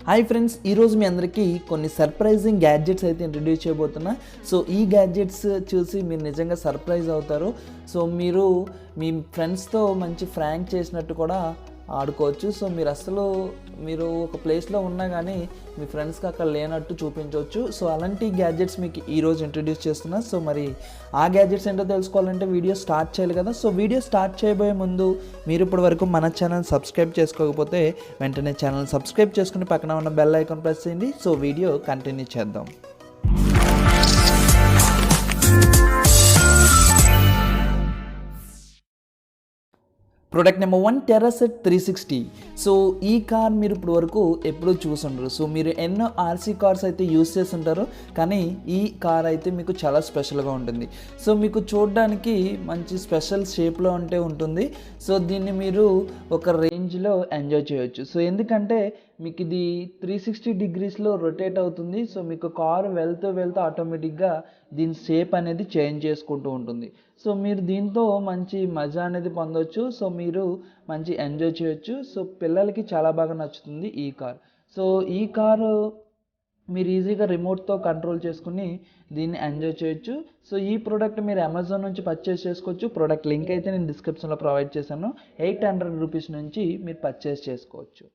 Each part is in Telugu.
హాయ్ ఫ్రెండ్స్, ఈరోజు మీ అందరికీ కొన్ని సర్ప్రైజింగ్ గ్యాడ్జెట్స్ అయితే ఇంట్రడ్యూస్ చేయబోతున్నా. సో ఈ గ్యాడ్జెట్స్ చూసి మీరు నిజంగా సర్ప్రైజ్ అవుతారు. సో మీరు మీ ఫ్రెండ్స్తో మంచి ఫ్రాంక్ చేసినట్టు కూడా ఆడుకోవచ్చు. సో మీరు ఒక ప్లేస్లో ఉన్నా కానీ మీ ఫ్రెండ్స్కి అక్కడ లేనట్టు చూపించవచ్చు. సో అలాంటి గ్యాడ్జెట్స్ మీకు ఈరోజు ఇంట్రడ్యూస్ చేస్తున్నా. సో మరి ఆ గ్యాడ్జెట్స్ ఏంటో తెలుసుకోవాలంటే వీడియో స్టార్ట్ చేయాలి కదా. సో వీడియో స్టార్ట్ చేయబోయే ముందు మీరు ఇప్పటి వరకు మన ఛానల్ సబ్స్క్రైబ్ చేసుకోకపోతే వెంటనే ఛానల్ సబ్స్క్రైబ్ చేసుకుని పక్కన ఉన్న బెల్ ఐకాన్ ప్రెస్ చేయండి. సో వీడియో కంటిన్యూ చేద్దాం. Product number 1, టెరాసెట్ 360. సో ఈ కార్ మీరు ఇప్పుడు వరకు ఎప్పుడూ చూసుండరు. సో మీరు ఎన్నో ఆర్సీ కార్స్ అయితే యూస్ చేసి ఉంటారు, కానీ ఈ కార్ అయితే మీకు చాలా స్పెషల్గా ఉంటుంది. సో మీకు చూడడానికి మంచి స్పెషల్ షేప్లో ఉంటుంది. సో దీన్ని మీరు ఒక రేంజ్లో ఎంజాయ్ చేయొచ్చు. సో ఎందుకంటే మీకు ఇది 360 డిగ్రీస్లో రొటేట్ అవుతుంది. సో మీకు కారు వెళ్తూ ఆటోమేటిక్గా దీని షేప్ అనేది చేంజ్ చేసుకుంటూ ఉంటుంది. సో మీరు దీంతో మంచి మజా అనేది పొందవచ్చు. సో మీరు మంచి ఎంజాయ్ చేయొచ్చు. సో పిల్లలకి చాలా బాగా నచ్చుతుంది ఈ కార్. సో ఈ కారు మీరు ఈజీగా రిమోట్తో కంట్రోల్ చేసుకుని దీన్ని ఎంజాయ్ చేయొచ్చు. సో ఈ ప్రోడక్ట్ మీరు అమెజాన్ నుంచి పర్చేస్ చేసుకోవచ్చు. ప్రోడక్ట్ లింక్ అయితే నేను డిస్క్రిప్షన్లో ప్రొవైడ్ చేశాను. 800 రూపీస్ నుంచి మీరు పర్చేస్ చేసుకోవచ్చు.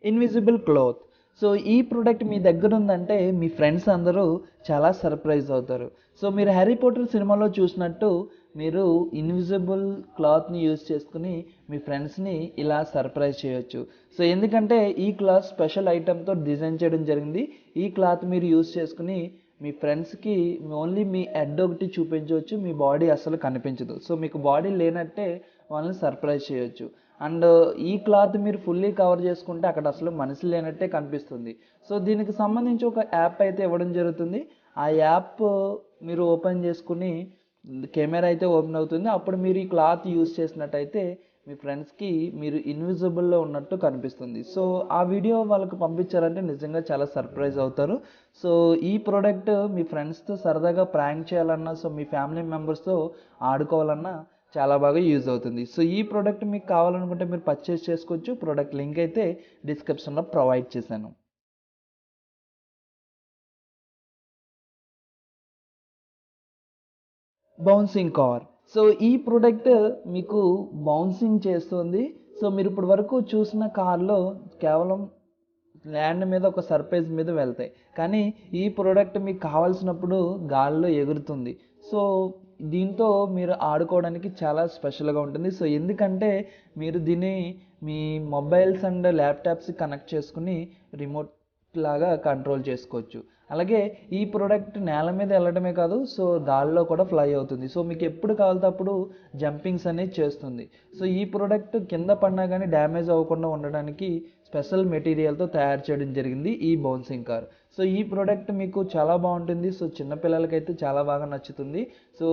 Invisible cloth. సో ఈ ప్రోడక్ట్ మీ దగ్గర ఉందంటే మీ ఫ్రెండ్స్ అందరూ చాలా సర్ప్రైజ్ అవుతారు. సో మీరు హ్యారీ పాటర్ సినిమాలో చూసినట్టు మీరు ఇన్విజిబుల్ క్లాత్ని యూజ్ చేసుకుని మీ ఫ్రెండ్స్ని ఇలా సర్ప్రైజ్ చేయొచ్చు. సో ఎందుకంటే ఈ క్లాత్ స్పెషల్ ఐటెంతో డిజైన్ చేయడం జరిగింది. ఈ క్లాత్ మీరు యూజ్ చేసుకుని మీ ఫ్రెండ్స్కి ఓన్లీ మీ హెడ్ ఒకటి చూపించవచ్చు, మీ బాడీ అసలు కనిపించదు. సో మీకు బాడీ లేనట్టే వాళ్ళని సర్ప్రైజ్ చేయొచ్చు. అండ్ ఈ క్లాత్ మీరు ఫుల్లీ కవర్ చేసుకుంటే అక్కడ అసలు మనిషి లేనట్టే కనిపిస్తుంది. సో దీనికి సంబంధించి ఒక యాప్ అయితే ఇవ్వడం జరుగుతుంది. ఆ యాప్ మీరు ఓపెన్ చేసుకుని కెమెరా అయితే ఓపెన్ అవుతుంది. అప్పుడు మీరు ఈ క్లాత్ యూజ్ చేసినట్టయితే మీ ఫ్రెండ్స్కి మీరు ఇన్విజిబుల్లో ఉన్నట్టు కనిపిస్తుంది. సో ఆ వీడియో వాళ్ళకు పంపించారంటే నిజంగా చాలా సర్ప్రైజ్ అవుతారు. సో ఈ ప్రోడక్ట్ మీ ఫ్రెండ్స్తో సరదాగా ప్రాంక్ చేయాలన్నా, సో మీ ఫ్యామిలీ మెంబర్స్తో ఆడుకోవాలన్నా చాలా బాగా యూజ్ అవుతుంది. సో ఈ ప్రోడక్ట్ మీకు కావాలనుకుంటే మీరు పర్చేస్ చేసుకోవచ్చు. ప్రోడక్ట్ లింక్ అయితే డిస్క్రిప్షన్లో ప్రొవైడ్ చేశాను. Bouncing car. సో ఈ ప్రోడక్ట్ మీకు బౌన్సింగ్ చేస్తుంది. సో మీరు ఇప్పటి వరకు చూసిన కార్లో కేవలం ల్యాండ్ మీద ఒక సర్ఫేస్ మీద వెళ్తాయి, కానీ ఈ ప్రోడక్ట్ మీకు కావాల్సినప్పుడు గాల్లో ఎగురుతుంది. సో దీంతో మీరు ఆడుకోవడానికి చాలా స్పెషల్గా ఉంటుంది. సో ఎందుకంటే మీరు దీన్ని మీ మొబైల్స్ అండ్ ల్యాప్టాప్స్ కనెక్ట్ చేసుకుని రిమోట్ లాగా కంట్రోల్ చేసుకోవచ్చు. అలాగే ఈ ప్రోడక్ట్ నేల మీద వెళ్ళడమే కాదు, సో గాల్లో కూడా ఫ్లై అవుతుంది. సో మీకు ఎప్పుడు కావాలితే అప్పుడు జంపింగ్స్ అనేది చేస్తుంది. సో ఈ ప్రోడక్ట్ కింద పడినా కానీ డ్యామేజ్ అవ్వకుండా ఉండడానికి స్పెషల్ మెటీరియల్తో తయారు చేయడం జరిగింది ఈ బౌన్సింగ్ కార్. సో ఈ ప్రోడక్ట్ మీకు చాలా బాగుంటుంది. సో చిన్నపిల్లలకైతే చాలా బాగా నచ్చుతుంది. సో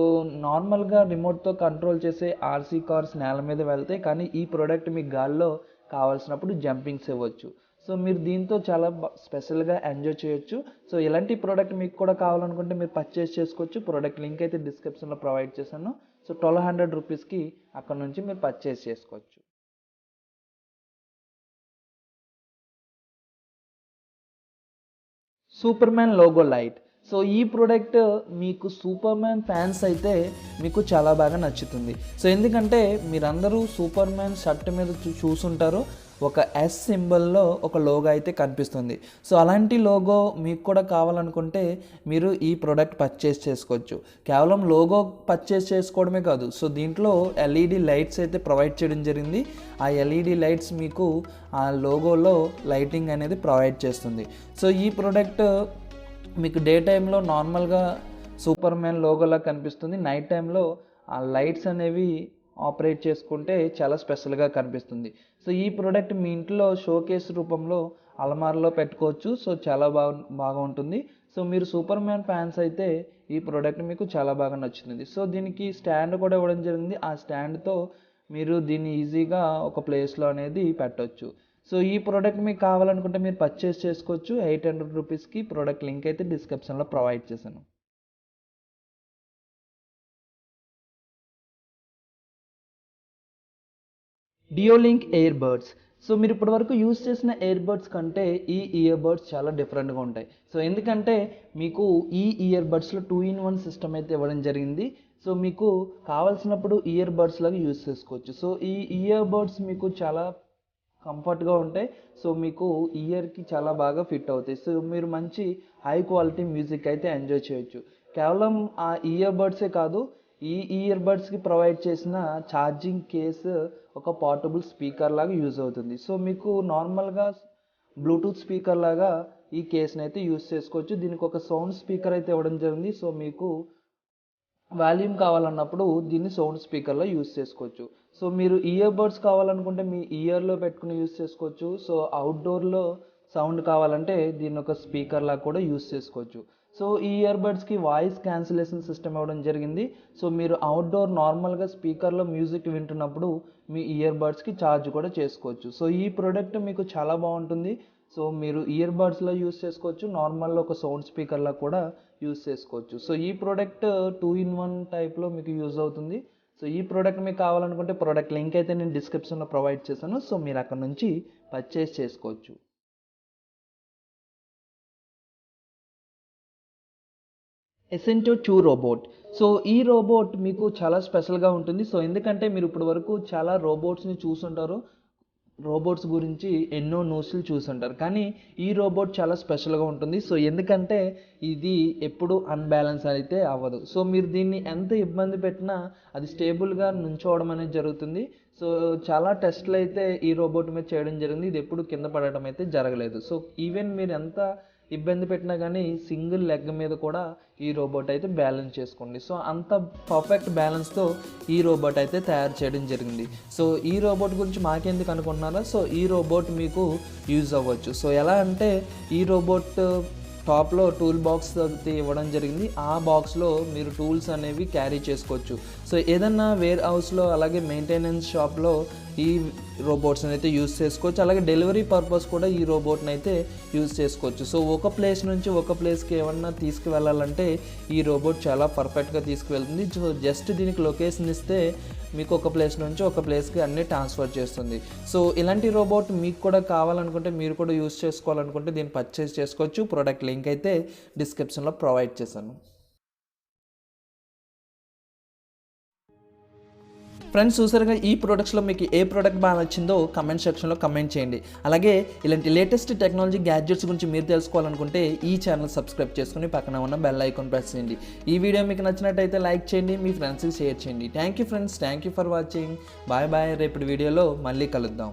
నార్మల్గా రిమోట్తో కంట్రోల్ చేసే ఆర్సీ కార్స్ నేల మీద వెళ్తాయి, కానీ ఈ ప్రోడక్ట్ మీకు గాల్లో కావాల్సినప్పుడు జంపింగ్స్ ఇవ్వచ్చు. సో మీరు దీంతో చాలా స్పెషల్గా ఎంజాయ్ చేయొచ్చు. సో ఇలాంటి ప్రోడక్ట్ మీకు కూడా కావాలనుకుంటే మీరు పర్చేస్ చేసుకోవచ్చు. ప్రోడక్ట్ లింక్ అయితే డిస్క్రిప్షన్లో ప్రొవైడ్ చేశాను. సో 1200 రూపీస్కి అక్కడ నుంచి మీరు పర్చేస్ చేసుకోవచ్చు. Super man logo light. So ఈ ప్రోడక్ట్ మీకు సూపర్ మ్యాన్ ఫ్యాన్స్ అయితే మీకు చాలా బాగా నచ్చుతుంది. సో ఎందుకంటే మీరందరూ సూపర్ మ్యాన్ షర్ట్ మీద చూసుంటారు, ఒక ఎస్ సింబల్లో ఒక లోగో అయితే కనిపిస్తుంది. సో అలాంటి లోగో మీకు కూడా కావాలనుకుంటే మీరు ఈ ప్రోడక్ట్ పర్చేస్ చేసుకోవచ్చు. కేవలం లోగో పర్చేస్ చేసుకోవడమే కాదు, సో దీంట్లో ఎల్ఈడి లైట్స్ అయితే ప్రొవైడ్ చేయడం జరిగింది. ఆ ఎల్ఈడి లైట్స్ మీకు ఆ లోగోలో లైటింగ్ అనేది ప్రొవైడ్ చేస్తుంది. సో ఈ ప్రోడక్ట్ మీకు డే టైంలో నార్మల్గా సూపర్ మ్యాన్ లోగోలా కనిపిస్తుంది. నైట్ టైంలో ఆ లైట్స్ అనేవి ఆపరేట్ చేసుకుంటే చాలా స్పెషల్గా కనిపిస్తుంది. సో ఈ ప్రోడక్ట్ మీ ఇంట్లో షోకేస్ రూపంలో అలమార్లో పెట్టుకోవచ్చు. సో చాలా బాగా ఉంటుంది. సో మీరు సూపర్ మ్యాన్ ఫ్యాన్స్ అయితే ఈ ప్రోడక్ట్ మీకు చాలా బాగా నచ్చుతుంది. సో దీనికి స్టాండ్ కూడా ఇవ్వడం జరిగింది. ఆ స్టాండ్తో మీరు దీన్ని ఈజీగా ఒక ప్లేస్లో అనేది పెట్టవచ్చు. సో ఈ ప్రోడక్ట్ మీకు కావాలనుకుంటే మీరు పర్చేస్ చేసుకోవచ్చు. 800 రూపీస్కి. ప్రోడక్ట్ లింక్ అయితే డిస్క్రిప్షన్లో ప్రొవైడ్ చేశాను. డియోలింక్ ఇయర్ బడ్స్. సో మీరు ఇప్పటి వరకు యూస్ చేసిన ఇయర్ బడ్స్ కంటే ఈ ఇయర్ బడ్స్ చాలా డిఫరెంట్గా ఉంటాయి. సో ఎందుకంటే మీకు ఈ ఇయర్ బడ్స్లో 2-in-1 సిస్టమ్ అయితే ఇవ్వడం జరిగింది. సో మీకు కావాల్సినప్పుడు ఇయర్ బడ్స్ లాగా యూస్ చేసుకోవచ్చు. సో ఈ ఇయర్ బడ్స్ మీకు చాలా కంఫర్ట్గా ఉంటాయి. సో మీకు ఇయర్కి చాలా బాగా ఫిట్ అవుతాయి. సో మీరు మంచి హై క్వాలిటీ మ్యూజిక్ అయితే ఎంజాయ్ చేయొచ్చు. కేవలం ఆ ఇయర్ బడ్సే కాదు, ఈ ఇయర్ బడ్స్కి ప్రొవైడ్ చేసిన ఛార్జింగ్ కేసు ఒక పోర్టబుల్ స్పీకర్ లాగా యూజ్ అవుతుంది. సో మీకు నార్మల్గా బ్లూటూత్ స్పీకర్ లాగా ఈ కేస్ని అయితే యూజ్ చేసుకోవచ్చు. దీనికి ఒక సౌండ్ స్పీకర్ అయితే ఇవ్వడం జరిగింది. సో మీకు వాల్యూమ్ కావాలన్నప్పుడు దీన్ని సౌండ్ స్పీకర్లో యూస్ చేసుకోవచ్చు. సో మీరు ఇయర్ బడ్స్ కావాలనుకుంటే మీ ఇయర్లో పెట్టుకుని యూస్ చేసుకోవచ్చు. సో అవుట్డోర్లో సౌండ్ కావాలంటే దీన్ని ఒక స్పీకర్లా కూడా యూస్ చేసుకోవచ్చు. సో ఈ ఇయర్ బడ్స్కి వాయిస్ క్యాన్సిలేషన్ సిస్టమ్ ఇవ్వడం జరిగింది. సో మీరు అవుట్డోర్ నార్మల్గా స్పీకర్లో మ్యూజిక్ వింటున్నప్పుడు మీ ఇయర్ బడ్స్కి ఛార్జ్ కూడా చేసుకోవచ్చు. సో ఈ ప్రోడక్ట్ మీకు చాలా బాగుంటుంది. సో మీరు ఇయర్ బడ్స్లో యూస్ చేసుకోవచ్చు, నార్మల్గా ఒక సౌండ్ స్పీకర్లా కూడా యూస్ చేసుకోవచ్చు. సో ఈ ప్రోడక్ట్ 2-in-1 టైప్లో మీకు యూజ్ అవుతుంది. సో ఈ ప్రోడక్ట్ మీకు కావాలనుకుంటే ప్రోడక్ట్ లింక్ అయితే నేను డిస్క్రిప్షన్లో ప్రొవైడ్ చేశాను. సో మీరు అక్కడ నుంచి పర్చేస్ చేసుకోవచ్చు. ఎసెంటో 2 రోబోట్. సో ఈ రోబోట్ మీకు చాలా స్పెషల్గా ఉంటుంది. సో ఎందుకంటే మీరు ఇప్పటి వరకు చాలా రోబోట్స్ని చూసుంటారు, రోబోట్స్ గురించి ఎన్నో న్యూస్లు చూసుంటారు, కానీ ఈ రోబోట్ చాలా స్పెషల్గా ఉంటుంది. సో ఎందుకంటే ఇది ఎప్పుడు అన్బ్యాలెన్స్ అయితే అవ్వదు. సో మీరు దీన్ని ఎంత ఇబ్బంది పెట్టినా అది స్టేబుల్గా నుంచోవడం అనేది జరుగుతుంది. సో చాలా టెస్ట్లు అయితే ఈ రోబోట్ మీద చేయడం జరిగింది, ఇది ఎప్పుడు కింద పడడం అయితే జరగలేదు. సో ఈవెన్ మీరు ఎంత ఇబ్బంది పెట్టినా కానీ సింగిల్ లెగ్ మీద కూడా ఈ రోబోట్ అయితే బ్యాలెన్స్ చేసుకోండి. సో అంత పర్ఫెక్ట్ బ్యాలెన్స్తో ఈ రోబోట్ అయితే తయారు చేయడం జరిగింది. సో ఈ రోబోట్ గురించి మాకెందుకు అనుకుంటున్నారా? సో ఈ రోబోట్ మీకు యూజ్ అవ్వచ్చు. సో ఎలా అంటే ఈ రోబోట్ టాప్లో టూల్ బాక్స్ అయితే ఇవ్వడం జరిగింది. ఆ బాక్స్లో మీరు టూల్స్ అనేవి క్యారీ చేసుకోవచ్చు. సో ఏదన్నా వేర్ హౌస్లో అలాగే మెయింటెనెన్స్ షాప్లో ఈ రోబోట్స్ని అయితే యూజ్ చేసుకోవచ్చు. అలాగే డెలివరీ పర్పస్ కూడా ఈ రోబోట్ని అయితే యూజ్ చేసుకోవచ్చు. సో ఒక ప్లేస్ నుంచి ఒక ప్లేస్కి ఏమన్నా తీసుకువెళ్ళాలంటే ఈ రోబోట్ చాలా పర్ఫెక్ట్గా తీసుకువెళ్తుంది. సో జస్ట్ దీనికి లొకేషన్ ఇస్తే మీకు ఒక ప్లేస్ నుంచి ఒక ప్లేస్కి అన్నీ ట్రాన్స్ఫర్ చేస్తుంది. సో ఇలాంటి రోబోట్ మీకు కూడా కావాలనుకుంటే, మీరు కూడా యూజ్ చేసుకోవాలనుకుంటే దీన్ని పర్చేస్ చేసుకోవచ్చు. ప్రోడక్ట్ లింక్ అయితే డిస్క్రిప్షన్లో ప్రొవైడ్ చేశాను. ఫ్రెండ్స్ చూసారుగా, ఈ ప్రోడక్ట్స్లో మీకు ఏ ప్రోడక్ట్ బాగా నచ్చిందో కమెంట్ సెక్షన్లో కమెంట్ చేయండి. అలాగే ఇలాంటి లేటెస్ట్ టెక్నాలజీ గ్యాడ్జెట్స్ గురించి మీరు తెలుసుకోవాలనుకుంటే ఈ ఛానల్ సబ్స్క్రైబ్ చేసుకుని పక్కన ఉన్న బెల్ ఐకాన్ ప్రెస్ చేయండి. ఈ వీడియో మీకు నచ్చినట్టయితే లైక్ చేయండి, మీ ఫ్రెండ్స్కి షేర్ చేయండి. Thank you friends, thank you for watching. Bye bye. రేపటి వీడియోలో మళ్ళీ కలుద్దాం.